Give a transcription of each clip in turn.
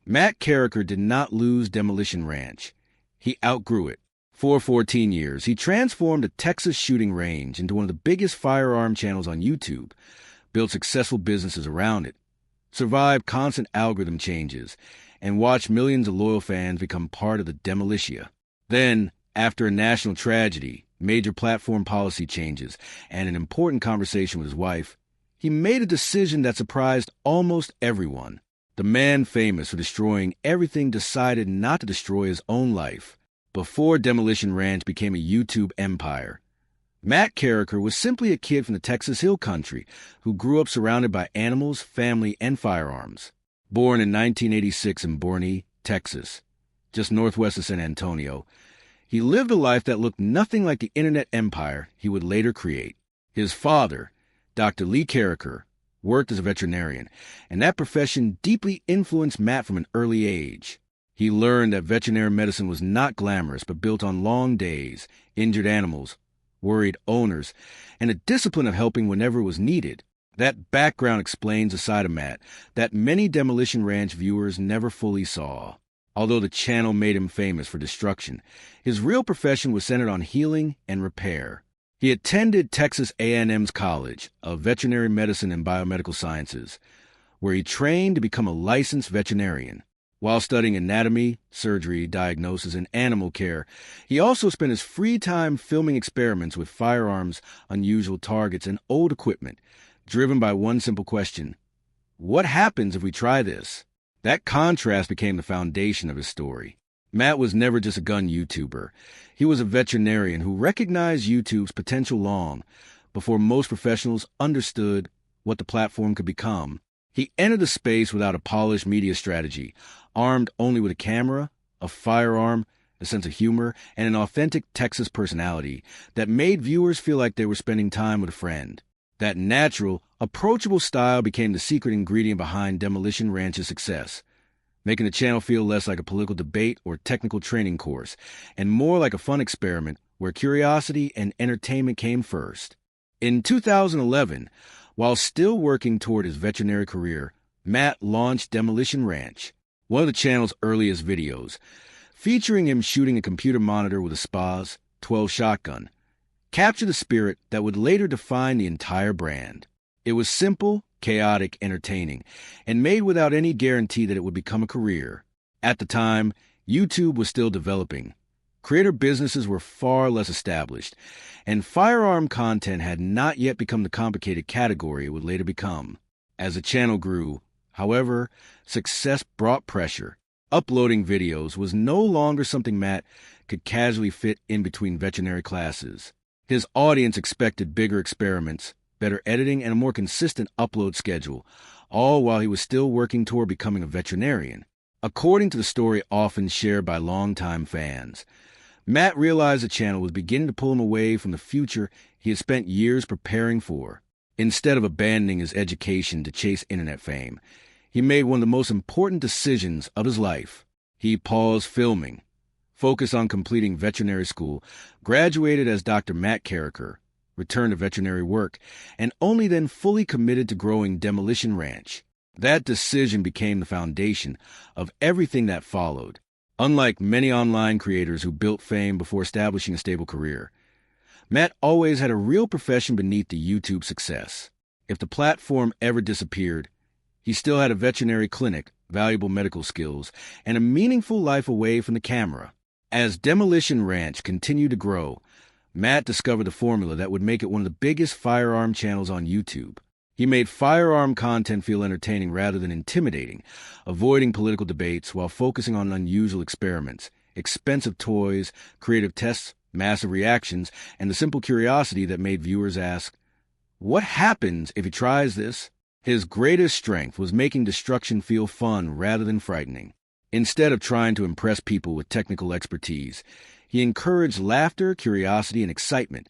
Matt Carriker did not lose Demolition Ranch. He outgrew it. For 14 years, he transformed a Texas shooting range into one of the biggest firearm channels on YouTube, built successful businesses around it, survived constant algorithm changes, and watched millions of loyal fans become part of the Demolitia. Then, after a national tragedy, major platform policy changes, and an important conversation with his wife, he made a decision that surprised almost everyone. The man famous for destroying everything decided not to destroy his own life. Before Demolition Ranch became a YouTube empire, Matt Carriker was simply a kid from the Texas Hill Country who grew up surrounded by animals, family, and firearms. Born in 1986 in Boerne, Texas, just northwest of San Antonio, he lived a life that looked nothing like the internet empire he would later create. His father, Dr. Lee Carriker, worked as a veterinarian, and that profession deeply influenced Matt from an early age. He learned that veterinary medicine was not glamorous but built on long days, injured animals, worried owners, and a discipline of helping whenever it was needed. That background explains a side of Matt that many Demolition Ranch viewers never fully saw. Although the channel made him famous for destruction, his real profession was centered on healing and repair. He attended Texas A&M's College of Veterinary Medicine and Biomedical Sciences, where he trained to become a licensed veterinarian. While studying anatomy, surgery, diagnosis, and animal care, he also spent his free time filming experiments with firearms, unusual targets, and old equipment, driven by one simple question: what happens if we try this? That contrast became the foundation of his story. Matt was never just a gun YouTuber. He was a veterinarian who recognized YouTube's potential long before most professionals understood what the platform could become. He entered the space without a polished media strategy, armed only with a camera, a firearm, a sense of humor, and an authentic Texas personality that made viewers feel like they were spending time with a friend. That natural, approachable style became the secret ingredient behind Demolition Ranch's success, making the channel feel less like a political debate or technical training course, and more like a fun experiment where curiosity and entertainment came first. In 2011, while still working toward his veterinary career, Matt launched Demolition Ranch, one of the channel's earliest videos, featuring him shooting a computer monitor with a SPAS 12 shotgun, captured the spirit that would later define the entire brand. It was simple, chaotic, entertaining, and made without any guarantee that it would become a career. At the time, YouTube was still developing. Creator businesses were far less established, and firearm content had not yet become the complicated category it would later become. As the channel grew, however, success brought pressure. Uploading videos was no longer something Matt could casually fit in between veterinary classes. His audience expected bigger experiments, better editing, and a more consistent upload schedule, all while he was still working toward becoming a veterinarian. According to the story often shared by longtime fans, Matt realized the channel was beginning to pull him away from the future he had spent years preparing for. Instead of abandoning his education to chase internet fame, he made one of the most important decisions of his life. He paused filming, focused on completing veterinary school, graduated as Dr. Matt Carriker, returned to veterinary work, and only then fully committed to growing Demolition Ranch. That decision became the foundation of everything that followed. Unlike many online creators who built fame before establishing a stable career, Matt always had a real profession beneath the YouTube success. If the platform ever disappeared, he still had a veterinary clinic, valuable medical skills, and a meaningful life away from the camera. As Demolition Ranch continued to grow, Matt discovered the formula that would make it one of the biggest firearm channels on YouTube. He made firearm content feel entertaining rather than intimidating, avoiding political debates while focusing on unusual experiments, expensive toys, creative tests, massive reactions, and the simple curiosity that made viewers ask, what happens if he tries this? His greatest strength was making destruction feel fun rather than frightening. Instead of trying to impress people with technical expertise, he encouraged laughter, curiosity, and excitement,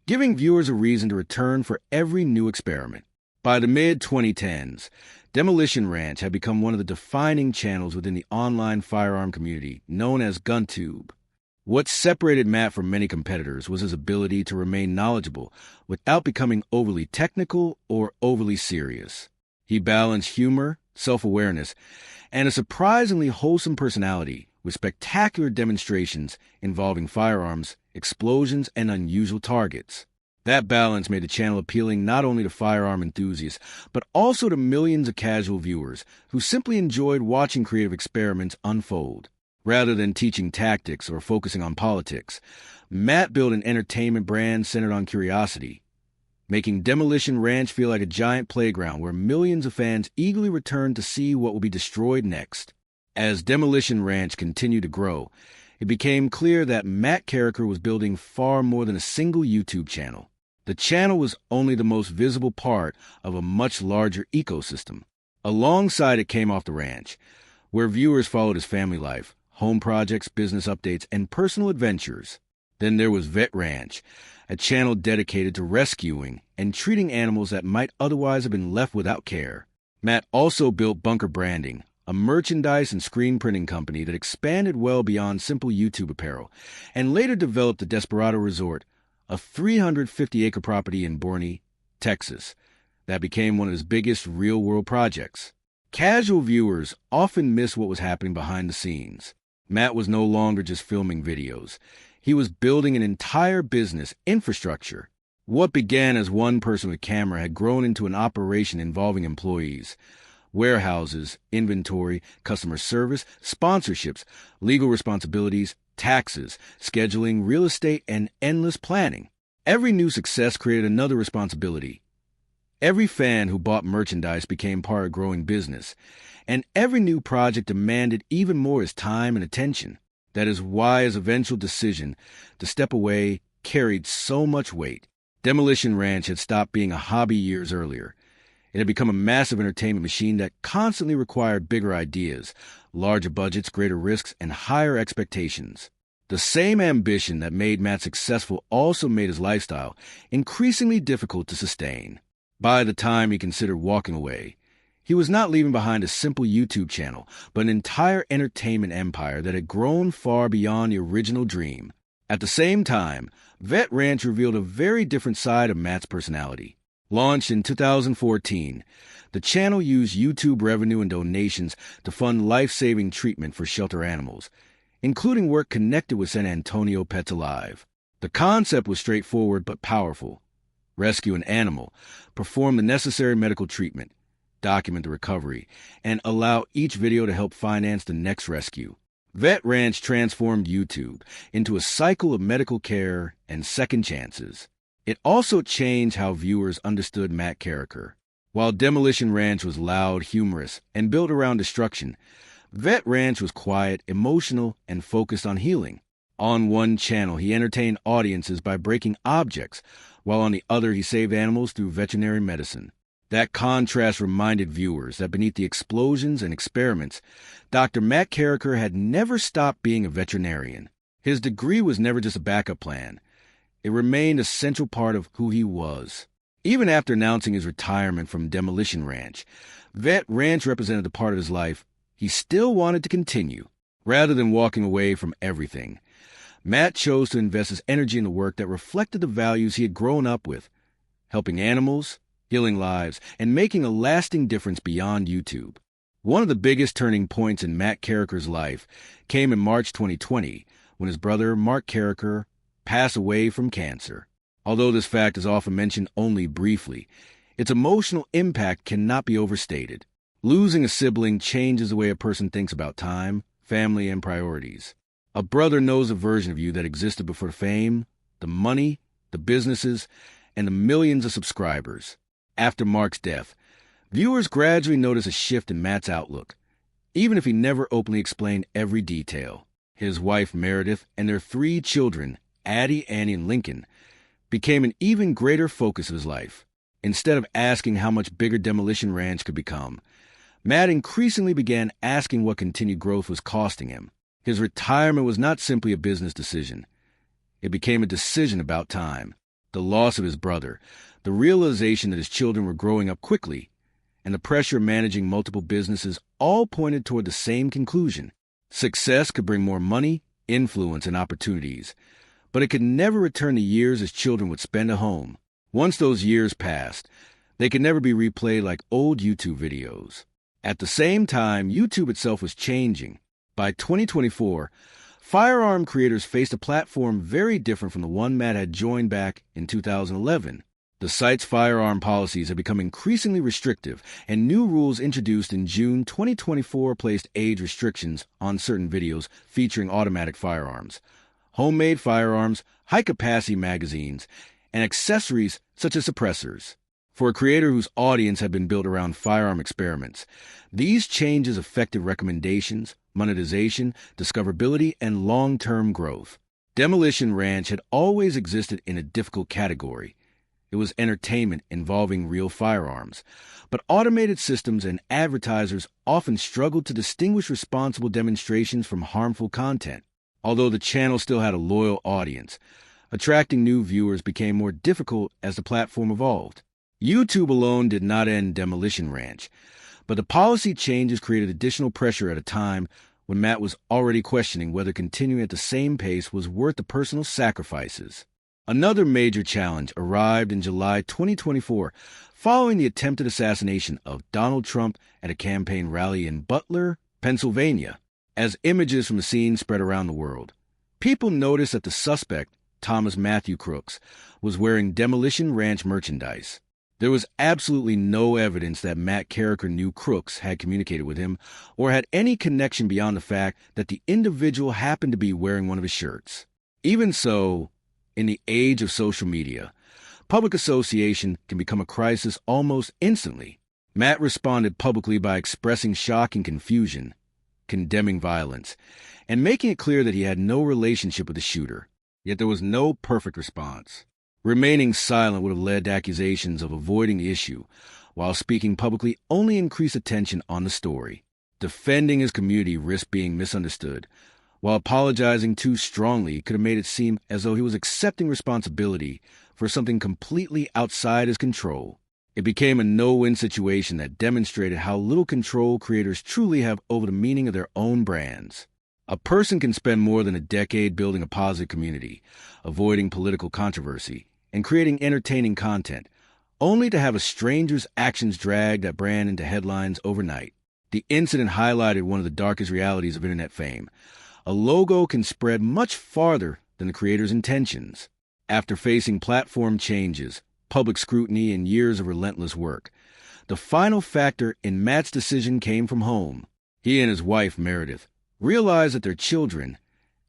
giving viewers a reason to return for every new experiment. By the mid-2010s, Demolition Ranch had become one of the defining channels within the online firearm community, known as GunTube. What separated Matt from many competitors was his ability to remain knowledgeable without becoming overly technical or overly serious. He balanced humor, self-awareness, and a surprisingly wholesome personality with spectacular demonstrations involving firearms, explosions, and unusual targets. That balance made the channel appealing not only to firearm enthusiasts, but also to millions of casual viewers who simply enjoyed watching creative experiments unfold. Rather than teaching tactics or focusing on politics, Matt built an entertainment brand centered on curiosity, making Demolition Ranch feel like a giant playground where millions of fans eagerly returned to see what will be destroyed next. As Demolition Ranch continued to grow, it became clear that Matt Carriker was building far more than a single YouTube channel. The channel was only the most visible part of a much larger ecosystem. Alongside it came Off the Ranch, where viewers followed his family life, home projects, business updates, and personal adventures. Then there was Vet Ranch, a channel dedicated to rescuing and treating animals that might otherwise have been left without care. Matt also built Bunker Branding, a merchandise and screen printing company that expanded well beyond simple YouTube apparel, and later developed the Desperado Resort, a 350-acre property in Boerne, Texas, that became one of his biggest real-world projects. Casual viewers often miss what was happening behind the scenes. Matt was no longer just filming videos. He was building an entire business infrastructure. What began as one person with camera had grown into an operation involving employees, warehouses, inventory, customer service, sponsorships, legal responsibilities, taxes, scheduling, real estate, and endless planning. Every new success created another responsibility. Every fan who bought merchandise became part of a growing business, and every new project demanded even more his time and attention. That is why his eventual decision to step away carried so much weight. Demolition Ranch had stopped being a hobby years earlier. It had become a massive entertainment machine that constantly required bigger ideas, larger budgets, greater risks, and higher expectations. The same ambition that made Matt successful also made his lifestyle increasingly difficult to sustain. By the time he considered walking away, he was not leaving behind a simple YouTube channel, but an entire entertainment empire that had grown far beyond the original dream. At the same time, Vet Ranch revealed a very different side of Matt's personality. Launched in 2014, the channel used YouTube revenue and donations to fund life-saving treatment for shelter animals, including work connected with San Antonio Pets Alive. The concept was straightforward but powerful. Rescue an animal, perform the necessary medical treatment, document the recovery, and allow each video to help finance the next rescue. Vet Ranch transformed YouTube into a cycle of medical care and second chances. It also changed how viewers understood Matt Carriker. While Demolition Ranch was loud, humorous, and built around destruction, Vet Ranch was quiet, emotional, and focused on healing. On one channel, he entertained audiences by breaking objects, while on the other, he saved animals through veterinary medicine. That contrast reminded viewers that beneath the explosions and experiments, Dr. Matt Carriker had never stopped being a veterinarian. His degree was never just a backup plan. It remained a central part of who he was. Even after announcing his retirement from Demolition Ranch, Vet Ranch represented the part of his life he still wanted to continue. Rather than walking away from everything, Matt chose to invest his energy in the work that reflected the values he had grown up with, helping animals, healing lives, and making a lasting difference beyond YouTube. One of the biggest turning points in Matt Carriker's life came in March 2020, when his brother, Mark Carriker, passed away from cancer. Although this fact is often mentioned only briefly, its emotional impact cannot be overstated. Losing a sibling changes the way a person thinks about time, family, and priorities. A brother knows a version of you that existed before fame, the money, the businesses, and the millions of subscribers. After Mark's death, viewers gradually noticed a shift in Matt's outlook, even if he never openly explained every detail. His wife, Meredith, and their 3 children, Addie, Annie, and Lincoln, became an even greater focus of his life. Instead of asking how much bigger Demolition Ranch could become, Matt increasingly began asking what continued growth was costing him. His retirement was not simply a business decision. It became a decision about time. The loss of his brother, the realization that his children were growing up quickly, and the pressure of managing multiple businesses all pointed toward the same conclusion. Success could bring more money, influence, and opportunities, but it could never return the years his children would spend at home. Once those years passed, they could never be replayed like old YouTube videos. At the same time, YouTube itself was changing. By 2024, firearm creators faced a platform very different from the one Matt had joined back in 2011. The site's firearm policies have become increasingly restrictive, and new rules introduced in June 2024 placed age restrictions on certain videos featuring automatic firearms, homemade firearms, high-capacity magazines, and accessories such as suppressors. For a creator whose audience had been built around firearm experiments, these changes affected recommendations, monetization, discoverability, and long-term growth. Demolition Ranch had always existed in a difficult category. It was entertainment involving real firearms, but automated systems and advertisers often struggled to distinguish responsible demonstrations from harmful content. Although the channel still had a loyal audience, attracting new viewers became more difficult as the platform evolved. YouTube alone did not end Demolition Ranch, but the policy changes created additional pressure at a time when Matt was already questioning whether continuing at the same pace was worth the personal sacrifices. Another major challenge arrived in July 2024 following the attempted assassination of Donald Trump at a campaign rally in Butler, Pennsylvania. As images from the scene spread around the world, people noticed that the suspect, Thomas Matthew Crooks, was wearing Demolition Ranch merchandise. There was absolutely no evidence that Matt Carriker knew Crooks had communicated with him or had any connection beyond the fact that the individual happened to be wearing one of his shirts. Even so, in the age of social media, public association can become a crisis almost instantly. Matt responded publicly by expressing shock and confusion, condemning violence, and making it clear that he had no relationship with the shooter. Yet there was no perfect response. Remaining silent would have led to accusations of avoiding the issue, while speaking publicly only increased attention on the story. Defending his community risked being misunderstood, while apologizing too strongly could have made it seem as though he was accepting responsibility for something completely outside his control. It became a no-win situation that demonstrated how little control creators truly have over the meaning of their own brands. A person can spend more than a decade building a positive community, avoiding political controversy, and creating entertaining content, only to have a stranger's actions drag that brand into headlines overnight. The incident highlighted one of the darkest realities of internet fame. A logo can spread much farther than the creator's intentions. After facing platform changes, public scrutiny, and years of relentless work, the final factor in Matt's decision came from home. He and his wife, Meredith, realized that their children,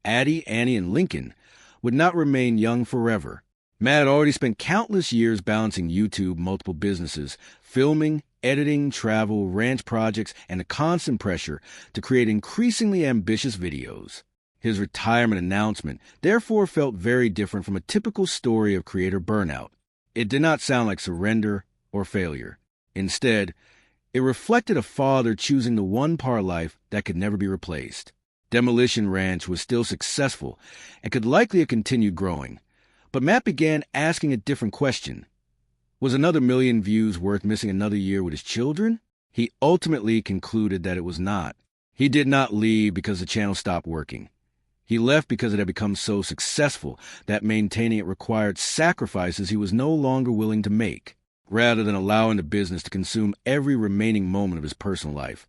Addie, Annie, and Lincoln, would not remain young forever. Matt had already spent countless years balancing YouTube, multiple businesses, filming, editing, travel, ranch projects, and the constant pressure to create increasingly ambitious videos. His retirement announcement therefore felt very different from a typical story of creator burnout. It did not sound like surrender or failure. Instead, it reflected a father choosing the one part of life that could never be replaced. Demolition Ranch was still successful and could likely have continued growing. But Matt began asking a different question. Was another million views worth missing another year with his children? He ultimately concluded that it was not. He did not leave because the channel stopped working. He left because it had become so successful that maintaining it required sacrifices he was no longer willing to make. Rather than allowing the business to consume every remaining moment of his personal life,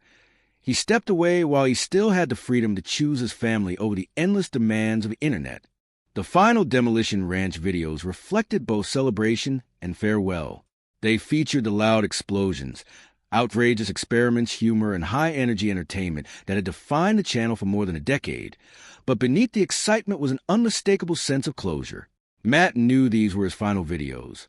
he stepped away while he still had the freedom to choose his family over the endless demands of the internet. The final Demolition Ranch videos reflected both celebration and farewell. They featured the loud explosions, outrageous experiments, humor, and high-energy entertainment that had defined the channel for more than a decade. But beneath the excitement was an unmistakable sense of closure. Matt knew these were his final videos,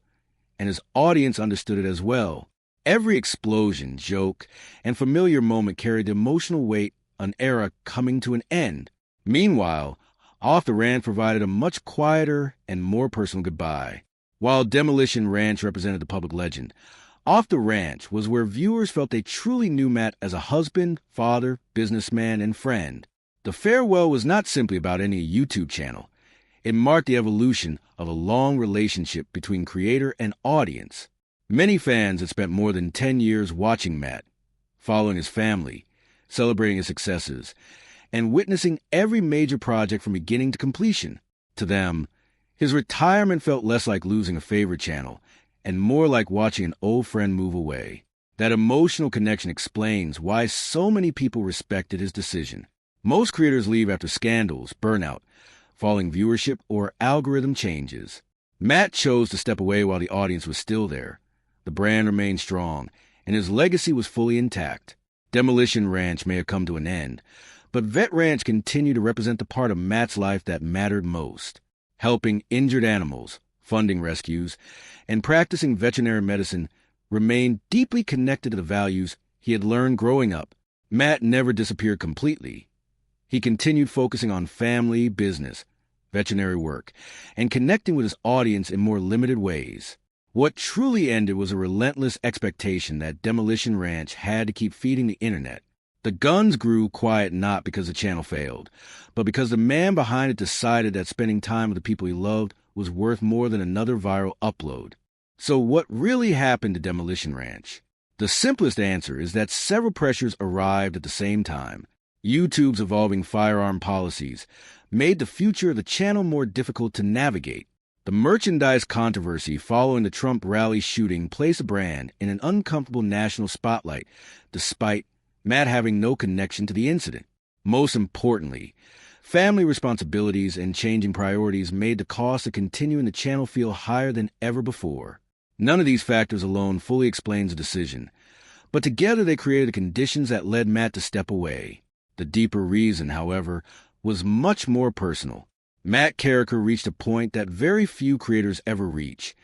and his audience understood it as well. Every explosion, joke, and familiar moment carried the emotional weight of an era coming to an end. Meanwhile, Off the Ranch provided a much quieter and more personal goodbye. While Demolition Ranch represented the public legend, Off the Ranch was where viewers felt they truly knew Matt as a husband, father, businessman, and friend. The farewell was not simply about ending a YouTube channel. It marked the evolution of a long relationship between creator and audience. Many fans had spent more than 10 years watching Matt, following his family, celebrating his successes, and witnessing every major project from beginning to completion. To them, his retirement felt less like losing a favorite channel and more like watching an old friend move away. That emotional connection explains why so many people respected his decision. Most creators leave after scandals, burnout, falling viewership, or algorithm changes. Matt chose to step away while the audience was still there. The brand remained strong, and his legacy was fully intact. Demolition Ranch may have come to an end, but Vet Ranch continued to represent the part of Matt's life that mattered most, helping injured animals, funding rescues, and practicing veterinary medicine remained deeply connected to the values he had learned growing up. Matt never disappeared completely. He continued focusing on family, business, veterinary work, and connecting with his audience in more limited ways. What truly ended was a relentless expectation that Demolition Ranch had to keep feeding the internet. The guns grew quiet not because the channel failed, but because the man behind it decided that spending time with the people he loved was worth more than another viral upload. So what really happened to Demolition Ranch? The simplest answer is that several pressures arrived at the same time. YouTube's evolving firearm policies made the future of the channel more difficult to navigate. The merchandise controversy following the Trump rally shooting placed the brand in an uncomfortable national spotlight, despite Matt having no connection to the incident. Most importantly, family responsibilities and changing priorities made the cost of continuing the channel feel higher than ever before. None of these factors alone fully explains the decision, but together they created the conditions that led Matt to step away. The deeper reason, however, was much more personal. Matt Carriker reached a point that very few creators ever reach,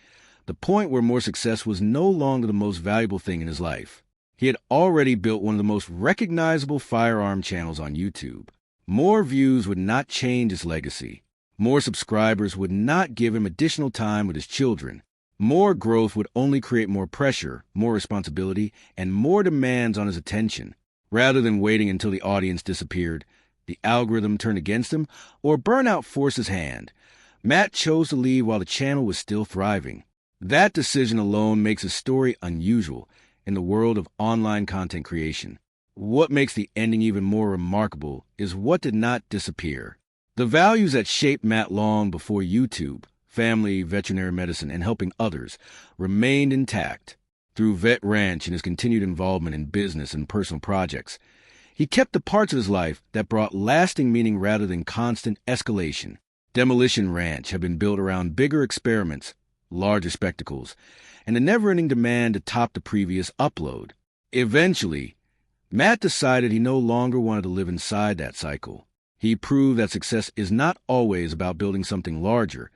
the point where more success was no longer the most valuable thing in his life. He had already built one of the most recognizable firearm channels on YouTube. More views would not change his legacy. More subscribers would not give him additional time with his children. More growth would only create more pressure, more responsibility, and more demands on his attention. Rather than waiting until the audience disappeared, the algorithm turned against him, or burnout forced his hand, Matt chose to leave while the channel was still thriving. That decision alone makes his story unusual in the world of online content creation. What makes the ending even more remarkable is what did not disappear. The values that shaped Matt long before YouTube, family, veterinary medicine, and helping others, remained intact. Through Vet Ranch and his continued involvement in business and personal projects, he kept the parts of his life that brought lasting meaning rather than constant escalation. Demolition Ranch had been built around bigger experiments, larger spectacles, and a never-ending demand to top the previous upload. Eventually, Matt decided he no longer wanted to live inside that cycle. He proved that success is not always about building something larger.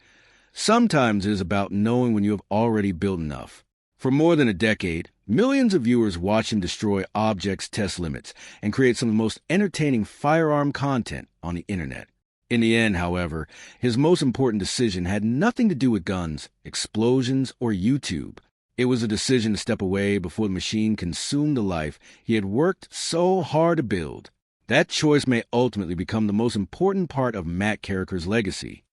Sometimes it is about knowing when you have already built enough. For more than a decade, millions of viewers watched him destroy objects, test limits, and create some of the most entertaining firearm content on the internet. In the end, however, his most important decision had nothing to do with guns, explosions, or YouTube. It was a decision to step away before the machine consumed the life he had worked so hard to build. That choice may ultimately become the most important part of Matt Carriker's legacy.